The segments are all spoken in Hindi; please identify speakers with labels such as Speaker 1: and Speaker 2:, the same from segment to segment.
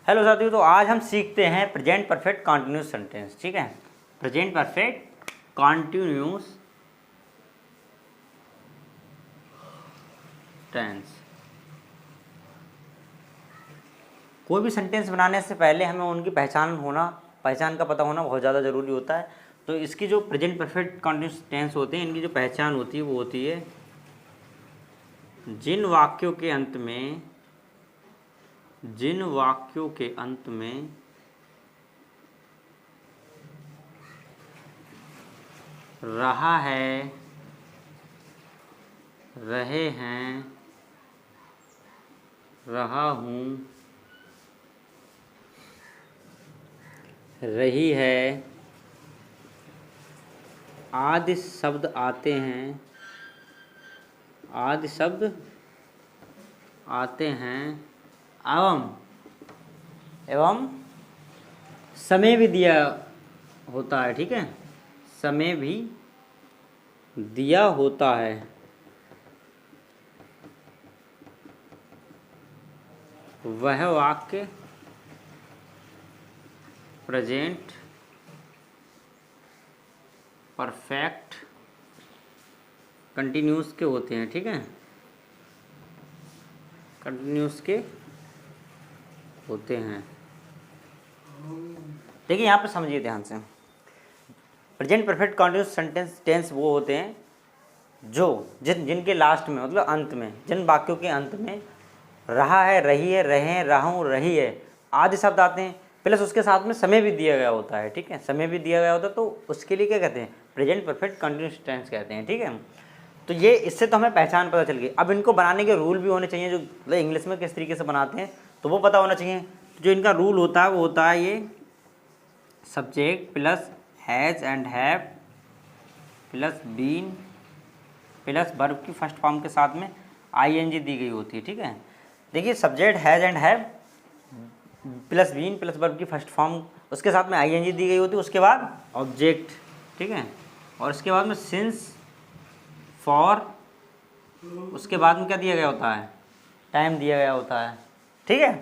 Speaker 1: हेलो साथियों, तो आज हम सीखते हैं प्रेजेंट परफेक्ट कॉन्टिन्यूस सेंटेंस। ठीक है, प्रेजेंट परफेक्ट कॉन्टिन्यूस टेंस। कोई भी सेंटेंस बनाने से पहले हमें उनकी पहचान का पता होना बहुत ज़्यादा ज़रूरी होता है। तो इसकी जो प्रेजेंट परफेक्ट कॉन्टिन्यूस टेंस होते हैं, इनकी जो पहचान होती है वो होती है जिन वाक्यों के अंत में रहा है, रहे हैं, रहा हूँ, रही है आदि शब्द आते हैं, एवं समय भी दिया होता है। ठीक है, समय भी दिया होता है। वह वाक्य प्रेजेंट परफेक्ट कंटिन्यूस के होते हैं। ठीक है, कंटिन्यूस के होते हैं। देखिए यहाँ पे समझिए ध्यान से, present perfect continuous sentence tense वो होते हैं जो जिनके लास्ट में, मतलब अंत में, जिन वाक्यों के अंत में रहा है, रही है, रहे हैं, रहा हूँ, रही है आदि शब्द आते हैं, प्लस उसके साथ में समय भी दिया गया होता है। ठीक है, समय भी दिया गया होता है, तो उसके लिए क्या कहते हैं? प्रेजेंट परफेक्ट कंटिन्यूस टेंस कहते हैं। ठीक है, तो ये इससे तो हमें पहचान पता चल गई। अब इनको बनाने के रूल भी होने चाहिए, जो मतलब इंग्लिश में किस तरीके से बनाते हैं तो वो पता होना चाहिए। जो इनका रूल होता है वो होता है ये subject plus has and have plus been plus verb की फर्स्ट फॉर्म के साथ में आईएनजी दी गई होती है। ठीक है, देखिए subject has and have plus been plus verb की फर्स्ट फॉर्म, उसके साथ में आईएनजी दी गई होती है, उसके बाद ऑब्जेक्ट। ठीक है, और उसके बाद में सिंस, फॉर, उसके बाद में क्या दिया गया होता है? टाइम दिया गया होता है। ठीक है,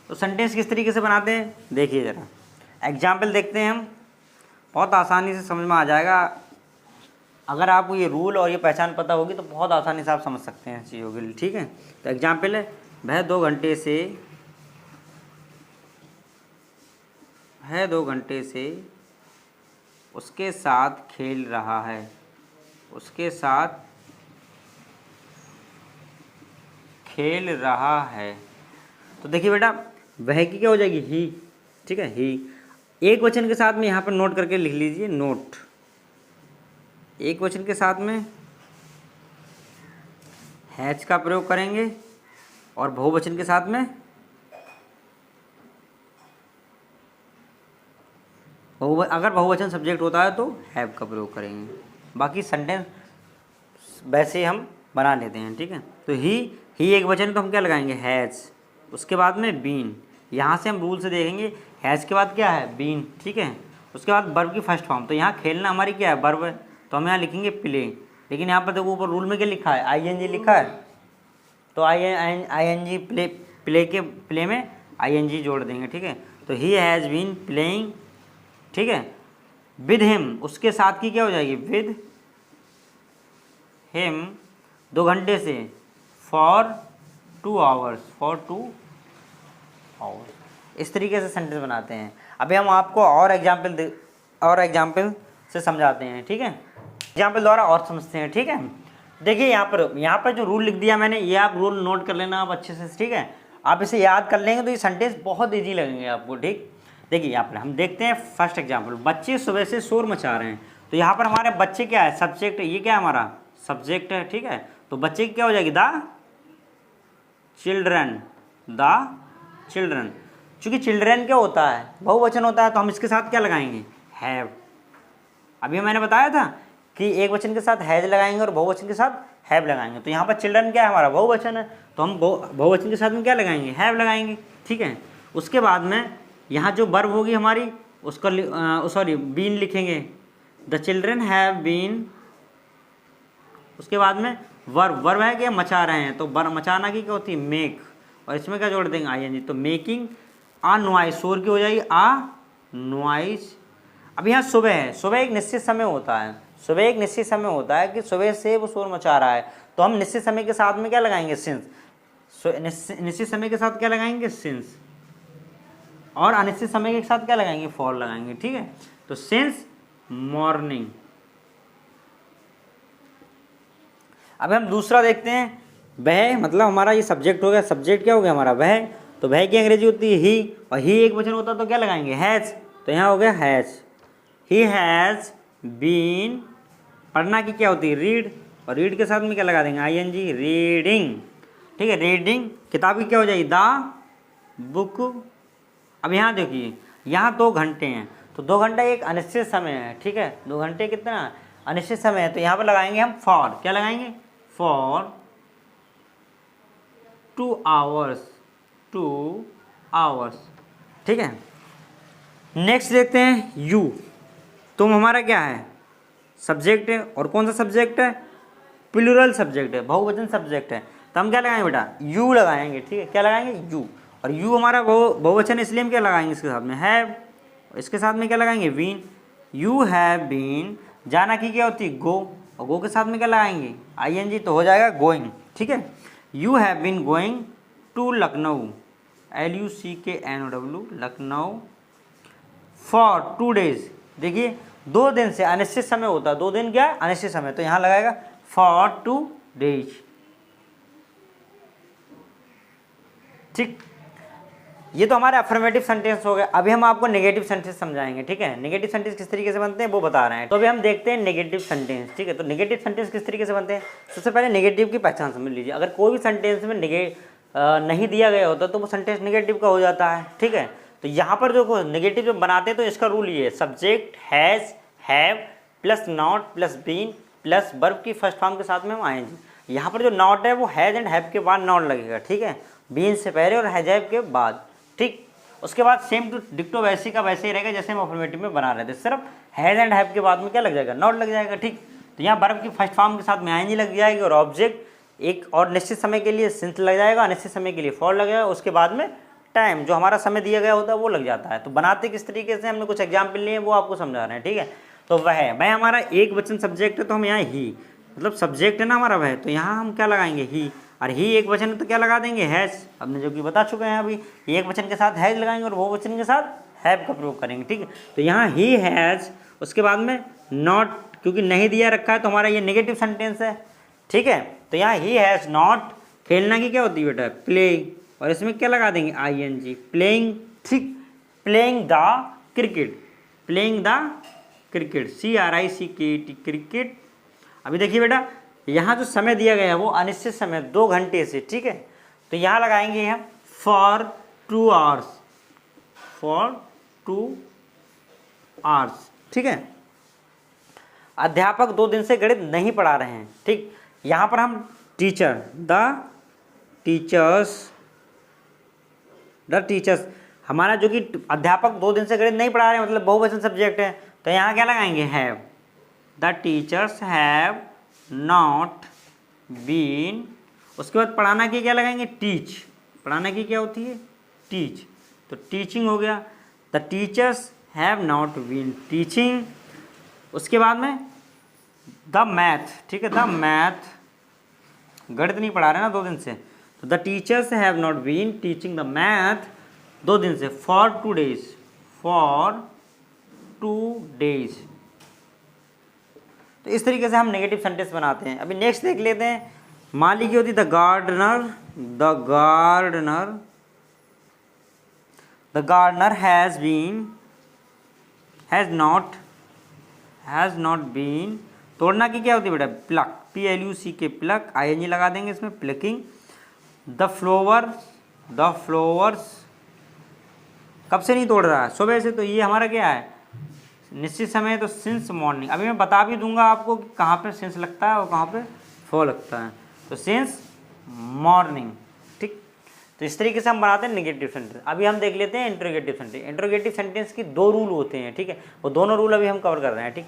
Speaker 1: तो सेंटेंस किस तरीके से बनाते हैं देखिए ज़रा, एग्जाम्पल देखते हैं हम, बहुत आसानी से समझ में आ जाएगा। अगर आपको ये रूल और ये पहचान पता होगी तो बहुत आसानी से आप समझ सकते हैं चीज़ों के लिए। ठीक है, तो एग्जाम्पल है, वह 2 घंटे से उसके साथ खेल रहा है, उसके साथ खेल रहा है। तो देखिए बेटा, वह की क्या हो जाएगी? ही। ठीक है, ही एक वचन के साथ में यहाँ पर नोट करके लिख लीजिए, नोट। एक वचन के साथ में हैज का प्रयोग करेंगे और बहुवचन के साथ में अगर बहुवचन सब्जेक्ट होता है तो हैव का प्रयोग करेंगे। बाकी सेंटेंस वैसे हम बना लेते हैं। ठीक है, तो ही एक वचन तो हम क्या लगाएंगे? हैज़। उसके बाद में बीन, यहाँ से हम रूल से देखेंगे, हैज़ के बाद क्या है? बीन। ठीक है, उसके बाद वर्ब की फर्स्ट फॉर्म, तो यहाँ खेलना हमारी क्या है? वर्ब है, तो हम यहाँ लिखेंगे प्ले। लेकिन यहाँ पर देखो ऊपर रूल में क्या लिखा है? आईएनजी लिखा है, तो आईएनजी प्ले में आईएनजी जोड़ देंगे। ठीक है, तो ही हैज़ बीन प्लेइंग। ठीक है, विद हिम, उसके साथ की क्या हो जाएगी? विद हिम 2 घंटे से, फॉर 2 आवर्स, इस तरीके से सेंटेंस बनाते हैं। अभी हम आपको और एग्जाम्पल से समझाते हैं। ठीक है, एग्जाम्पल द्वारा और समझते हैं। ठीक है, देखिए यहाँ पर जो रूल लिख दिया मैंने, ये आप रूल नोट कर लेना आप अच्छे से। ठीक है, आप इसे याद कर लेंगे तो ये सेंटेंस बहुत ईजी लगेंगे आपको। ठीक, देखिए यहाँ पर हम देखते हैं फर्स्ट एग्जाम्पल, बच्चे सुबह से शोर मचा रहे हैं। तो यहाँ पर हमारे बच्चे क्या है? सब्जेक्ट। ये क्या है? हमारा सब्जेक्ट है। ठीक है, तो बच्चे की क्या हो जाएगी? The children. चूंकि चिल्ड्रन क्या होता है? बहुवचन होता है, तो हम इसके साथ क्या लगाएंगे? हैव। अभी मैंने बताया था कि एक वचन के साथ हैज लगाएंगे और बहुवचन के साथ हैव लगाएंगे। तो यहाँ पर चिल्ड्रन क्या है? हमारा बहुवचन है, तो हम बहुवचन के साथ में क्या लगाएंगे? हैव लगाएंगे। ठीक है, उसके बाद में यहाँ जो वर्ब होगी हमारी, उसका बीन लिखेंगे, द चिल्ड्रन हैव बीन। उसके बाद में वर्ब है क्या, मचा रहे हैं, तो मचाना की क्या होती है, मेक, और इसमें क्या जोड़ देंगे, आईएनजी, तो मेकिंग आ नॉइस, शोर की हो जाएगी आ नॉइस। अब यहाँ सुबह है, सुबह एक निश्चित समय होता है, सुबह एक निश्चित समय होता है कि सुबह से वो शोर मचा रहा है, तो हम निश्चित समय के साथ में क्या लगाएंगे, सिंस। निश्चित समय के साथ क्या लगाएंगे, सिंस, और अनिश्चित समय के साथ क्या लगाएंगे, फॉर लगाएंगे, ठीक है। तो सिंस मॉर्निंग। अब हम दूसरा देखते हैं, वह, मतलब हमारा ये सब्जेक्ट हो गया, सब्जेक्ट क्या हो गया हमारा, वह, तो वह की अंग्रेजी होती है ही, और ही एक वचन होता है तो क्या लगाएंगे, हैज, तो यहाँ हो गया हैज, ही हैज बीन। पढ़ना की क्या होती है, रीड, और रीड के साथ में क्या लगा देंगे, आईएनजी, रीडिंग, ठीक है, रीडिंग। किताब की क्या हो जाएगी, द बुक। अब यहाँ देखिए, यहाँ 2 घंटे हैं, तो 2 घंटा एक अनिश्चित समय है, ठीक है, 2 घंटे कितना अनिश्चित समय है, तो यहाँ पर लगाएंगे हम फॉर, क्या लगाएंगे, फॉर 2 आवर्स, 2 आवर्स, ठीक है। नेक्स्ट देखते हैं, यू, तुम हमारा क्या है, सब्जेक्ट है, और कौन सा सब्जेक्ट है, प्लूरल सब्जेक्ट है, बहुवचन सब्जेक्ट है, तो हम क्या लगाएंगे बेटा, यू लगाएंगे, ठीक है, क्या लगाएंगे, यू, और यू हमारा बहुवचन, इसलिए हम क्या लगाएंगे इसके साथ में, हैव, इसके साथ में क्या लगाएंगे, बीन, यू हैव बीन। जाना की क्या होती है, गो, और गो के साथ में क्या लगाएंगे, आईएनजी, तो हो जाएगा गोइंग, ठीक है। You have been going to Lucknow, LUCKNOW, Lucknow, for 2 days. देखिए 2 दिन से अनिश्चित समय होता है, 2 दिन क्या अनिश्चित समय, तो यहाँ लगाएगा फॉर 2 डेज, ठीक। ये तो हमारे अफर्मेटिव सेंटेंस हो गए। अभी हम आपको नेगेटिव सेंटेंस समझाएंगे, ठीक है। नेगेटिव सेंटेंस किस तरीके से बनते हैं वो बता रहे हैं। तो अभी हम देखते हैं नेगेटिव सेंटेंस, ठीक है। तो नेगेटिव सेंटेंस किस तरीके से बनते हैं, सबसे पहले नेगेटिव की पहचान समझ लीजिए। अगर कोई भी सेंटेंस में नहीं दिया गया होता तो वो सेंटेंस नेगेटिव का हो जाता है, ठीक है। तो यहाँ पर जो नेगेटिव जो बनाते हैं तो इसका रूल ये है, subject has, have plus not plus been plus verb की फर्स्ट फॉर्म के साथ में हम आएंगे। यहाँ पर जो नॉट है वो हैज़ एंड हैव के बाद नॉट लगेगा, ठीक है, बीन से पहले और हैज़ हैव के बाद, ठीक। उसके बाद सेम टू डिक्टो वैसे का वैसे ही रहेगा जैसे हम अफर्मेटिव में बना रहे थे, सिर्फ हैज़ एंड हैव के बाद में क्या लग जाएगा, नॉट लग जाएगा, ठीक। तो यहाँ वर्ब की फर्स्ट फॉर्म के साथ में आईएनजी लग जाएगी और ऑब्जेक्ट एक और निश्चित समय के लिए सिंस लग जाएगा, अनिश्चित समय के लिए फॉर लग जाएगा, उसके बाद में टाइम जो हमारा समय दिया गया होता है वो लग जाता है। तो बनाते किस तरीके से, हमने कुछ एग्जाम्पल लिए हैं वो आपको समझा रहे हैं, ठीक है। तो वह हमारा एक वचन सब्जेक्ट है, तो हम यहाँ ही मतलब सब्जेक्ट है ना हमारा वह, तो यहाँ हम क्या लगाएंगे ही, और ही एक वचन तो क्या लगा देंगे हैज़, हमने जो कि बता चुके हैं अभी, एक वचन के साथ हैज़ लगाएंगे और वो वचन के साथ हैव का प्रयोग करेंगे, ठीक है। तो यहाँ ही हैज़, उसके बाद में नॉट, क्योंकि नहीं दिया रखा है तो हमारा ये नेगेटिव सेंटेंस है, ठीक है। तो यहाँ ही हैज़ नॉट, खेलना की क्या होती है बेटा, प्ले, और इसमें क्या लगा देंगे आईएनजी, प्लेइंग, ठीक, playing the cricket, playing the cricket, CRICKET, cricket. अभी देखिए बेटा यहाँ जो समय दिया गया है वो अनिश्चित समय 2 घंटे से, ठीक है। तो यहाँ लगाएंगे हम फॉर 2 आवर्स, फॉर 2 आवर्स, ठीक है। अध्यापक 2 दिन से गणित नहीं पढ़ा रहे हैं, ठीक। यहाँ पर हम टीचर, द टीचर्स, हमारा जो कि अध्यापक 2 दिन से गणित नहीं पढ़ा रहे हैं मतलब बहुवचन सब्जेक्ट है, तो यहाँ क्या लगाएंगे have, the teachers have not been. उसके बाद पढ़ाना की क्या लगाएंगे, टीच, पढ़ाना की क्या होती है, टीच, तो टीचिंग हो गया, the teachers have not been teaching. उसके बाद में द मैथ, ठीक है, द मैथ, गणित नहीं पढ़ा रहे ना 2 दिन से, तो the teachers have not been teaching the math 2 दिन से, फॉर 2 डेज, फॉर 2 डेज। तो इस तरीके से हम नेगेटिव सेंटेंस बनाते हैं। अभी नेक्स्ट देख लेते हैं, माली की होती है the gardener, the gardener, the gardener has been, has not been. तोड़ना की क्या होती है बेटा, प्लक, PLUCK, प्लक, ING लगा देंगे इसमें, प्लकिंग। द फ्लावर्स कब से नहीं तोड़ रहा है, सुबह से, तो ये हमारा क्या है निश्चित समय है, तो सिंस मॉर्निंग। अभी मैं बता भी दूंगा आपको कि कहाँ पे सिंस लगता है और कहाँ पे फॉर लगता है, तो सिंस मॉर्निंग, ठीक। तो इस तरीके से हम बनाते हैं नेगेटिव सेंटेंस। अभी हम देख लेते हैं इंट्रोगेटिव सेंटेंस। इंट्रोगेटिव सेंटेंस की 2 रूल होते हैं, ठीक है, वो दोनों रूल अभी हम कवर कर रहे हैं, ठीक।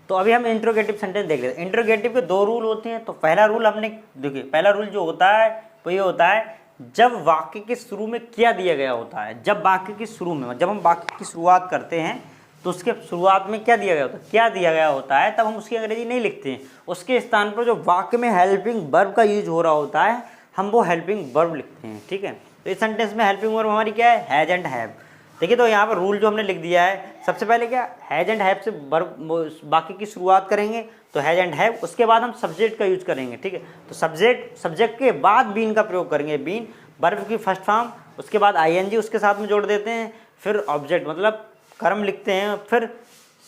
Speaker 1: तो अभी हम इंट्रोगेटिव सेंटेंस देख लेते हैं। इंट्रोगेटिव के दो रूल होते हैं। तो पहला रूल हमने देखिए, पहला रूल जो होता है वो ये होता है, जब वाक्य के शुरू में क्या दिया गया होता है, जब वाक्य के शुरू में, जब हम वाक्य की शुरुआत करते हैं तो उसके शुरुआत में क्या दिया गया होता है, क्या दिया गया होता है, तब हम उसकी अंग्रेजी नहीं लिखते हैं। उसके स्थान पर जो वाक्य में हेल्पिंग वर्ब का यूज हो रहा होता है, हम वो हेल्पिंग वर्ब लिखते हैं। ठीक है, तो इस सेंटेंस में हेल्पिंग वर्ब हमारी क्या है, हैज एंड हैव। देखिए, तो यहाँ पर रूल जो हमने लिख दिया है, सबसे पहले क्या, हैज एंड हैव से वर्ब वाक्य की शुरुआत करेंगे तो हैज एंड हैव, उसके बाद हम सब्जेक्ट का यूज करेंगे। ठीक है, तो सब्जेक्ट के बाद बीन का प्रयोग करेंगे। बीन वर्ब की फर्स्ट फॉर्म, उसके बाद आईएनजी उसके साथ में जोड़ देते हैं, फिर ऑब्जेक्ट मतलब कर्म लिखते हैं, फिर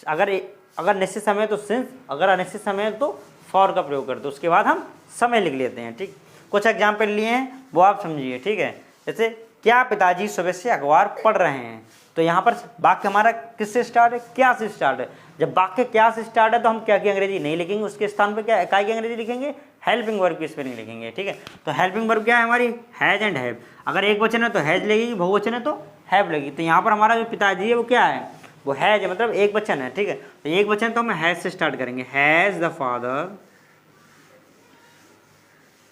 Speaker 1: अगर निश्चित समय तो सिंस, अगर अनिश्चित समय तो फॉर का प्रयोग करते हैं, उसके बाद हम समय लिख लेते हैं। ठीक, कुछ एग्जाम्पल लिए हैं वो आप समझिए। ठीक है, जैसे क्या पिताजी सुबह से अखबार पढ़ रहे हैं, तो यहाँ पर वाक्य हमारा किससे स्टार्ट है, क्या से स्टार्ट है। जब वाक्य क्या से स्टार्ट है तो हम क्या की अंग्रेजी नहीं लिखेंगे, उसके स्थान पर क्या काय की अंग्रेजी लिखेंगे, हेल्पिंग वर्ब की स्पेलिंग लिखेंगे। ठीक है, तो हेल्पिंग वर्ब क्या है हमारी, हैज एंड हैव। अगर एक वचन है तो हैज लगेगी, बहुवचन है तो हैव लगेगी। तो यहाँ पर हमारा जो पिताजी है वो क्या है, वो हैज है, मतलब एक वचन है। ठीक है, तो एक वचन तो हम हैज से स्टार्ट करेंगे, has the father,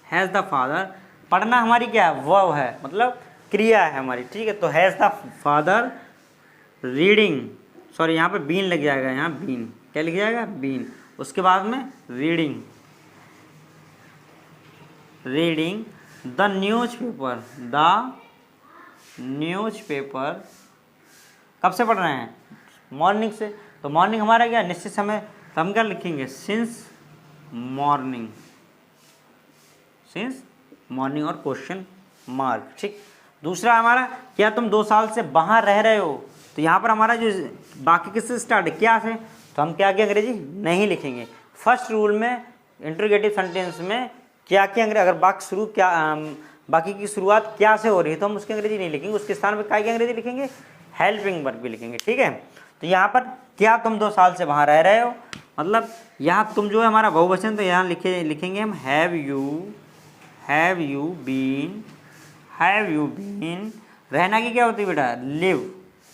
Speaker 1: has the father. पढ़ना हमारी क्या है, वर्ब है, मतलब क्रिया है हमारी। ठीक है, तो has the father reading, sorry यहाँ पे बीन लग जाएगा, यहाँ बीन क्या लिख जाएगा, बीन, उसके बाद में reading, reading the newspaper, the newspaper. कब से पढ़ रहे हैं, मॉर्निंग से। तो मॉर्निंग हमारा क्या, निश्चित समय, तो हम क्या लिखेंगे, सिंस मॉर्निंग, सिंस मॉर्निंग और क्वेश्चन मार्क। ठीक, दूसरा हमारा क्या तुम 2 साल से बाहर रह रहे हो, तो यहाँ पर हमारा जो बाकी किससे स्टार्ट है, क्या से, तो हम क्या की अंग्रेजी नहीं लिखेंगे। फर्स्ट रूल में इंट्रोगेटिव सेंटेंस में क्या की अंग्रेजी, अगर वाक्य शुरू क्या बाकी की शुरुआत क्या से हो रही है तो हम उसकी अंग्रेजी नहीं लिखेंगे, उसके स्थान पर क्या की अंग्रेजी लिखेंगे, हेल्पिंग वर्ब भी लिखेंगे। ठीक है, तो यहाँ पर क्या तुम 2 साल से वहाँ रह रहे हो, मतलब यहाँ तुम जो है हमारा बहुवचन, तो यहाँ लिखेंगे हम have you been, have you been. रहना की क्या होती है बेटा, लिव,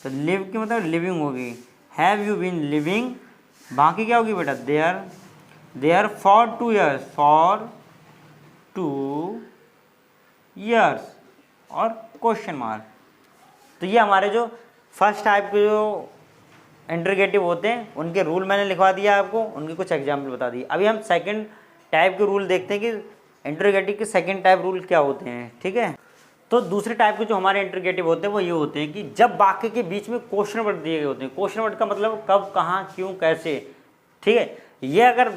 Speaker 1: तो लिव की मतलब लिविंग होगी, हैव यू बीन लिविंग। बाकी क्या होगी बेटा, there for 2 years, for 2 years और क्वेश्चन मार्क। तो ये हमारे जो फर्स्ट टाइप के जो इंट्रोगेटिव होते हैं उनके रूल मैंने लिखवा दिया आपको, उनके कुछ एग्जाम्पल बता दिए। अभी हम सेकंड टाइप के रूल देखते हैं कि इंट्रोगेटिव के सेकंड टाइप रूल क्या होते हैं। ठीक है, तो दूसरे टाइप के जो हमारे इंट्रोगेटिव होते हैं वो ये होते हैं कि जब वाक्य के बीच में क्वेश्चन वर्ड दिए गए होते हैं। क्वेश्चन वर्ड का मतलब कब, कहाँ, क्यों, कैसे। ठीक है, ये अगर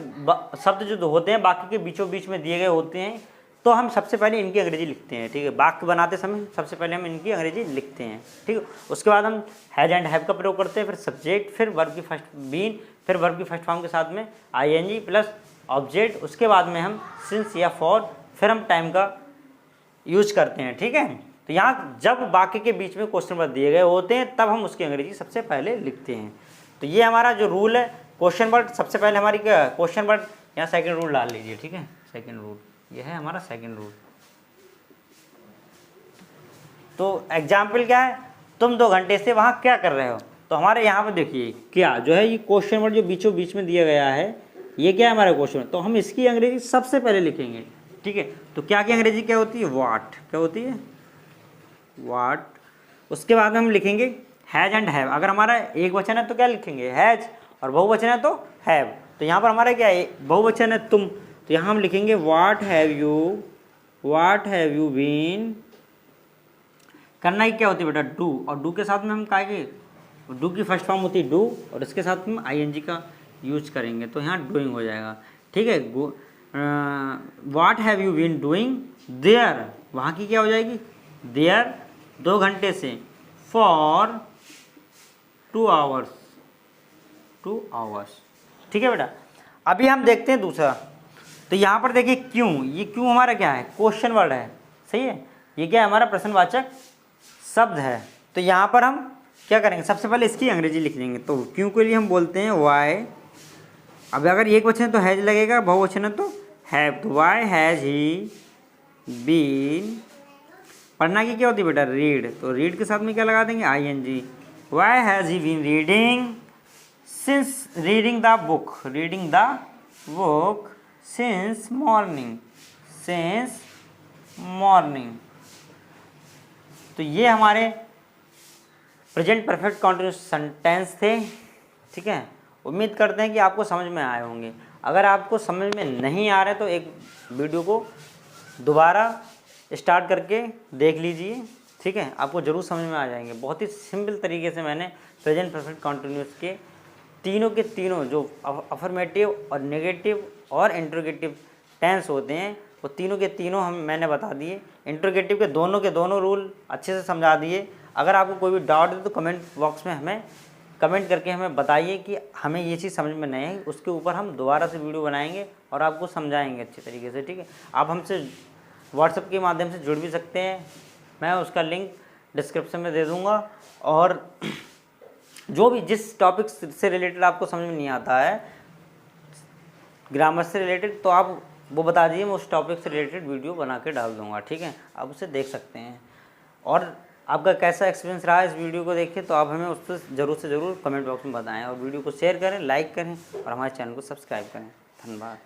Speaker 1: शब्द जो होते हैं वाक्य के बीचों बीच में दिए गए होते हैं तो हम सबसे पहले इनकी अंग्रेजी लिखते हैं। ठीक है, वाक्य बनाते समय सबसे पहले हम इनकी अंग्रेजी लिखते हैं। ठीक है, उसके बाद हम हैज एंड हैव का प्रयोग करते हैं, फिर सब्जेक्ट, फिर वर्ब की फर्स्ट बीन, फिर वर्ब की फर्स्ट फॉर्म के साथ में आईएनजी प्लस ऑब्जेक्ट, उसके बाद में हम सिंस या फॉर, फिर हम टाइम का यूज करते हैं। ठीक है, तो यहाँ जब वाक्य के बीच में क्वेश्चन वर्ड दिए गए होते हैं तब हम उसकी अंग्रेजी सबसे पहले लिखते हैं। तो ये हमारा जो रूल है, क्वेश्चन वर्ड सबसे पहले हमारी क्या, क्वेश्चन वर्ड, यहाँ सेकंड रूल डाल लीजिए। ठीक है, सेकंड रूल ये है हमारा सेकंड रूल। तो एग्जाम्पल क्या है, तुम 2 घंटे से वहाँ क्या कर रहे हो, तो हमारे यहाँ पर देखिए क्या जो है, ये क्वेश्चन वर्ड जो बीचों बीच में दिया गया है, ये क्या है हमारा क्वेश्चन, तो हम इसकी अंग्रेजी सबसे पहले लिखेंगे। ठीक है, तो क्या की अंग्रेजी क्या होती है, वाट, क्या होती है, वाट। उसके बाद हम लिखेंगे हैज एंड हैव। अगर हमारा एक वचन है तो क्या लिखेंगे, हैज, और बहुवचन है तो हैव। तो यहाँ पर हमारा क्या है, बहुवचन है तुम, तो यहाँ हम लिखेंगे व्हाट हैव यू बीन। करना ही क्या होती है बेटा, डू, और डू के साथ में हम कहेंगे, डू की फर्स्ट फॉर्म होती है डू, और इसके साथ में आईएनजी का यूज करेंगे तो यहाँ डूइंग हो जाएगा। ठीक है, what have you been doing there, वहाँ की क्या हो जाएगी, देयर 2 घंटे से, फॉर 2 hours। ठीक है बेटा, अभी हम देखते हैं दूसरा। तो यहाँ पर देखिए क्यों, ये क्यों हमारा क्या है, क्वेश्चन वर्ड है, सही है, ये क्या है हमारा प्रश्नवाचक शब्द है। तो यहाँ पर हम क्या करेंगे, सबसे पहले इसकी अंग्रेजी लिख देंगे। तो क्यों के लिए हम बोलते हैं वाई। अब अगर एक वचन है तो हैज लगेगा, बहुवचन है तो हैव। तो वाई हैज ही बीन। पढ़ना की क्या होती है बेटा, रीड, तो रीड के साथ में क्या लगा देंगे, ING. Why has he been reading since reading the book since morning. तो ये हमारे प्रेजेंट परफेक्ट कंटिन्यूअस सेंटेंस थे। ठीक है, उम्मीद करते हैं कि आपको समझ में आए होंगे। अगर आपको समझ में नहीं आ रहे तो एक वीडियो को दोबारा स्टार्ट करके देख लीजिए। ठीक है, आपको ज़रूर समझ में आ जाएंगे। बहुत ही सिंपल तरीके से मैंने प्रेजेंट परफेक्ट कंटिन्यूअस के तीनों के तीनों जो अफर्मेटिव और नेगेटिव और इंट्रोगेटिव टेंस होते हैं वो तीनों के तीनों मैंने बता दिए। इंट्रोगेटिव के दोनों रूल अच्छे से समझा दिए। अगर आपको कोई भी डाउट है तो कमेंट बॉक्स में हमें कमेंट करके हमें बताइए कि हमें ये चीज़ समझ में नहीं है, उसके ऊपर हम दोबारा से वीडियो बनाएंगे और आपको समझाएंगे अच्छे तरीके से। ठीक है, आप हमसे व्हाट्सएप के माध्यम से जुड़ भी सकते हैं, मैं उसका लिंक डिस्क्रिप्शन में दे दूँगा। और जो भी जिस टॉपिक से रिलेटेड आपको समझ में नहीं आता है, ग्रामर से रिलेटेड, तो आप वो बता दीजिए, मैं उस टॉपिक से रिलेटेड वीडियो बना के डाल दूँगा। ठीक है, आप उसे देख सकते हैं। और आपका कैसा एक्सपीरियंस रहा इस वीडियो को देख के, तो आप हमें उससे ज़रूर से ज़रूर कमेंट बॉक्स में बताएं। और वीडियो को शेयर करें, लाइक करें और हमारे चैनल को सब्सक्राइब करें। धन्यवाद।